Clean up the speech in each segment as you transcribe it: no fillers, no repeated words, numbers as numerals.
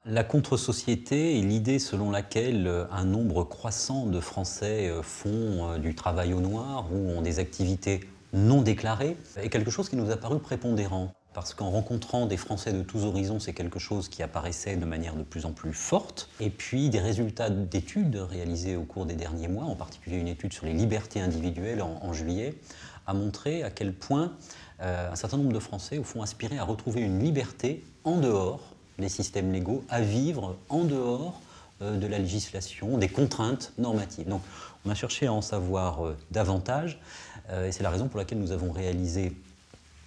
La contre-société est l'idée selon laquelle un nombre croissant de Français font du travail au noir ou ont des activités non déclarées est quelque chose qui nous a paru prépondérant. Parce qu'en rencontrant des Français de tous horizons, c'est quelque chose qui apparaissait de manière de plus en plus forte. Et puis des résultats d'études réalisées au cours des derniers mois, en particulier une étude sur les libertés individuelles en juillet, a montré à quel point un certain nombre de Français, au fond, aspiraient à retrouver une liberté en dehors des systèmes légaux, à vivre en dehors de la législation, des contraintes normatives. Donc on a cherché à en savoir davantage, et c'est la raison pour laquelle nous avons réalisé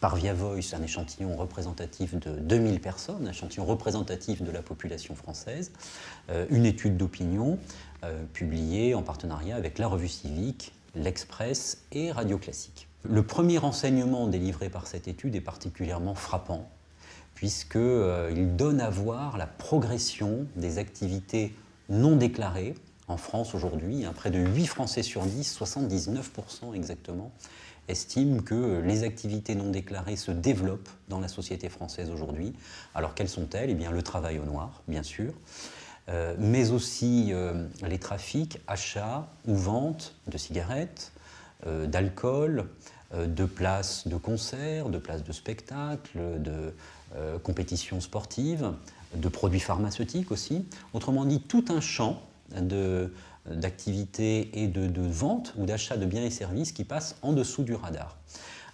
par Via Voice un échantillon représentatif de 2000 personnes, un échantillon représentatif de la population française, une étude d'opinion publiée en partenariat avec la Revue Civique, l'Express et Radio Classique. Le premier renseignement délivré par cette étude est particulièrement frappant, puisqu'il donne à voir la progression des activités non déclarées en France aujourd'hui. Près de 8 Français sur 10, 79% exactement, estiment que les activités non déclarées se développent dans la société française aujourd'hui. Alors quelles sont-elles? Eh bien, le travail au noir, bien sûr, mais aussi les trafics, achats ou ventes de cigarettes, d'alcool, de places de concert, de places de spectacle, de compétitions sportives, de produits pharmaceutiques aussi. Autrement dit, tout un champ d'activités et de vente ou d'achat de biens et services qui passent en dessous du radar.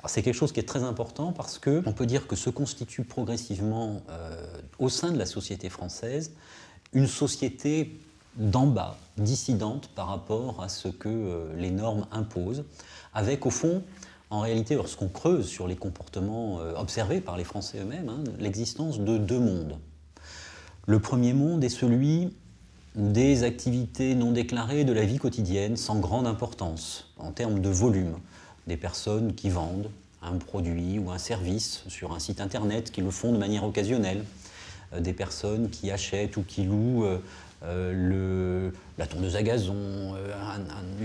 C'est quelque chose qui est très important parce qu'on peut dire que se constitue progressivement au sein de la société française une société d'en bas, dissidente par rapport à ce que les normes imposent, avec au fond, en réalité, lorsqu'on creuse sur les comportements observés par les Français eux-mêmes, l'existence de deux mondes. Le premier monde est celui des activités non déclarées de la vie quotidienne sans grande importance en termes de volume. Des personnes qui vendent un produit ou un service sur un site internet, qui le font de manière occasionnelle. Des personnes qui achètent ou qui louent la tondeuse à gazon,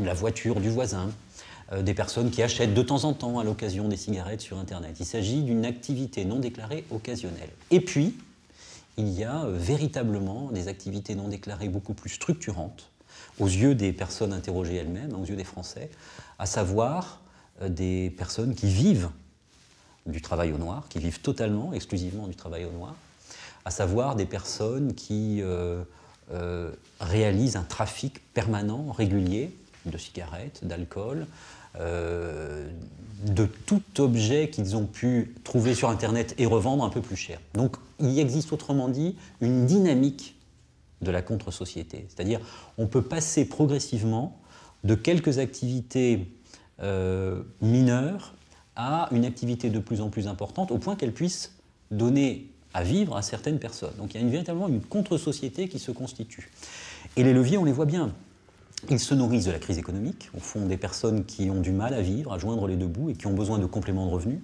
la voiture du voisin. Des personnes qui achètent de temps en temps à l'occasion des cigarettes sur internet. Il s'agit d'une activité non déclarée occasionnelle. Et puis, il y a véritablement des activités non déclarées beaucoup plus structurantes, aux yeux des personnes interrogées elles-mêmes, aux yeux des Français, à savoir des personnes qui vivent du travail au noir, qui vivent totalement, exclusivement du travail au noir, à savoir des personnes qui réalisent un trafic permanent, régulier, de cigarettes, d'alcool, de tout objet qu'ils ont pu trouver sur Internet et revendre un peu plus cher. Donc il existe autrement dit une dynamique de la contre-société. C'est-à-dire on peut passer progressivement de quelques activités mineures à une activité de plus en plus importante, au point qu'elle puisse donner à vivre à certaines personnes. Donc il y a véritablement une contre-société qui se constitue. Et les leviers, on les voit bien. Ils se nourrissent de la crise économique, au fond des personnes qui ont du mal à vivre, à joindre les deux bouts et qui ont besoin de compléments de revenus.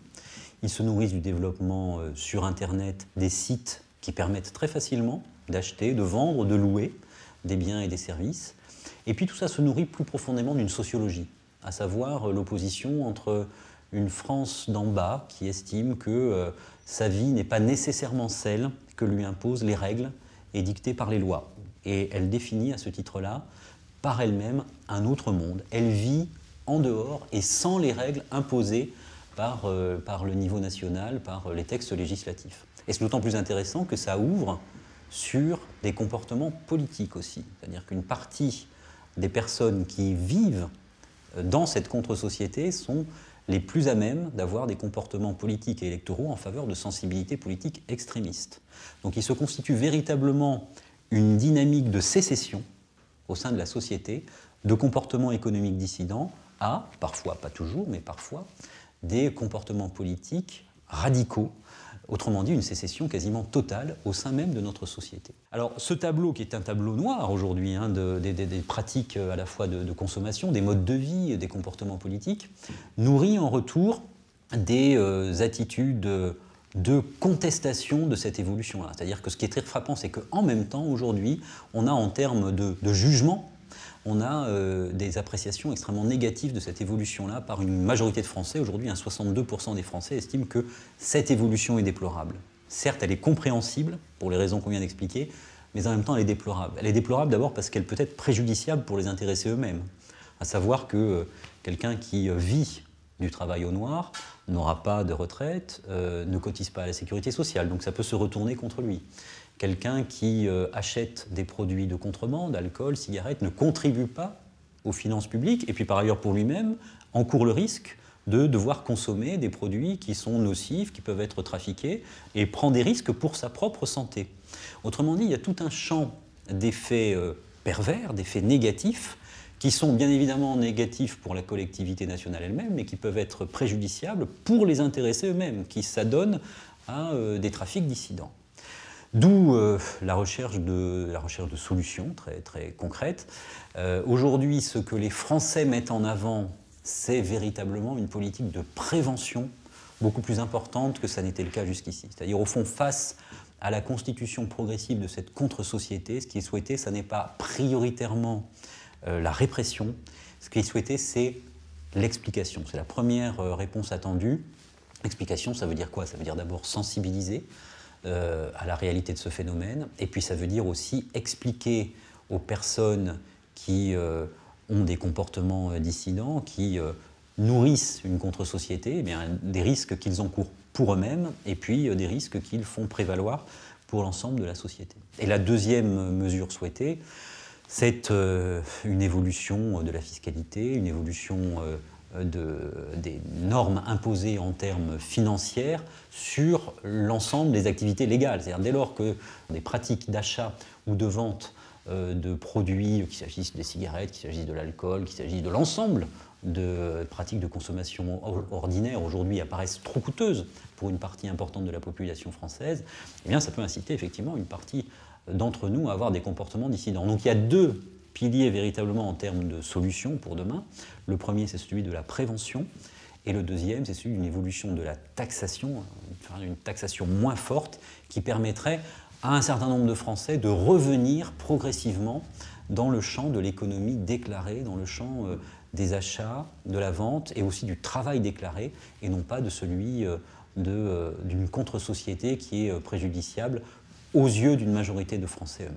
Ils se nourrissent du développement sur Internet des sites qui permettent très facilement d'acheter, de vendre, de louer des biens et des services. Et puis tout ça se nourrit plus profondément d'une sociologie, à savoir l'opposition entre une France d'en bas qui estime que sa vie n'est pas nécessairement celle que lui imposent les règles édictées par les lois. Et elle définit à ce titre-là par elle-même un autre monde. Elle vit en dehors et sans les règles imposées par le niveau national, par les textes législatifs. Et c'est d'autant plus intéressant que ça ouvre sur des comportements politiques aussi. C'est-à-dire qu'une partie des personnes qui vivent dans cette contre-société sont les plus à même d'avoir des comportements politiques et électoraux en faveur de sensibilités politiques extrémistes. Donc il se constitue véritablement une dynamique de sécession au sein de la société, de comportements économiques dissidents à, parfois, pas toujours, mais parfois, des comportements politiques radicaux, autrement dit une sécession quasiment totale au sein même de notre société. Alors ce tableau, qui est un tableau noir aujourd'hui, des pratiques à la fois de consommation, des modes de vie, des comportements politiques, nourrit en retour des attitudes de contestation de cette évolution-là. C'est-à-dire que ce qui est très frappant, c'est qu'en même temps, aujourd'hui, on a en termes de jugement, on a des appréciations extrêmement négatives de cette évolution-là par une majorité de Français. Aujourd'hui, 62% des Français estiment que cette évolution est déplorable. Certes, elle est compréhensible, pour les raisons qu'on vient d'expliquer, mais en même temps elle est déplorable. Elle est déplorable d'abord parce qu'elle peut être préjudiciable pour les intéressés eux-mêmes. À savoir que quelqu'un qui vit du travail au noir n'aura pas de retraite, ne cotise pas à la sécurité sociale, donc ça peut se retourner contre lui. Quelqu'un qui achète des produits de contrebande, alcool, cigarettes, ne contribue pas aux finances publiques, et puis par ailleurs pour lui-même, encourt le risque de devoir consommer des produits qui sont nocifs, qui peuvent être trafiqués, et prend des risques pour sa propre santé. Autrement dit, il y a tout un champ d'effets pervers, d'effets négatifs, qui sont bien évidemment négatifs pour la collectivité nationale elle-même, mais qui peuvent être préjudiciables pour les intéressés eux-mêmes, qui s'adonnent à des trafics dissidents. D'où la recherche de solutions très, très concrètes. Aujourd'hui, ce que les Français mettent en avant, c'est véritablement une politique de prévention beaucoup plus importante que ça n'était le cas jusqu'ici. C'est-à-dire, au fond, face à la constitution progressive de cette contre-société, ce qui est souhaité, ça n'est pas prioritairement la répression. Ce qui est souhaité, c'est l'explication. C'est la première réponse attendue. L'explication, ça veut dire quoi? Ça veut dire d'abord sensibiliser à la réalité de ce phénomène, et puis ça veut dire aussi expliquer aux personnes qui ont des comportements dissidents, qui nourrissent une contre-société, eh bien, des risques qu'ils encourent pour eux-mêmes, et puis des risques qu'ils font prévaloir pour l'ensemble de la société. Et la deuxième mesure souhaitée, c'est une évolution de la fiscalité, une évolution des normes imposées en termes financiers sur l'ensemble des activités légales. C'est-à-dire dès lors que des pratiques d'achat ou de vente de produits, qu'il s'agisse des cigarettes, qu'il s'agisse de l'alcool, qu'il s'agisse de l'ensemble de pratiques de consommation ordinaire aujourd'hui apparaissent trop coûteuses pour une partie importante de la population française, eh bien ça peut inciter effectivement une partie d'entre nous à avoir des comportements dissidents. Donc il y a deux piliers véritablement en termes de solutions pour demain. Le premier, c'est celui de la prévention, et le deuxième, c'est celui d'une évolution de la taxation, une taxation moins forte qui permettrait à un certain nombre de Français de revenir progressivement dans le champ de l'économie déclarée, dans le champ des achats, de la vente et aussi du travail déclaré, et non pas de celui d'une contre-société qui est préjudiciable aux yeux d'une majorité de Français eux-mêmes.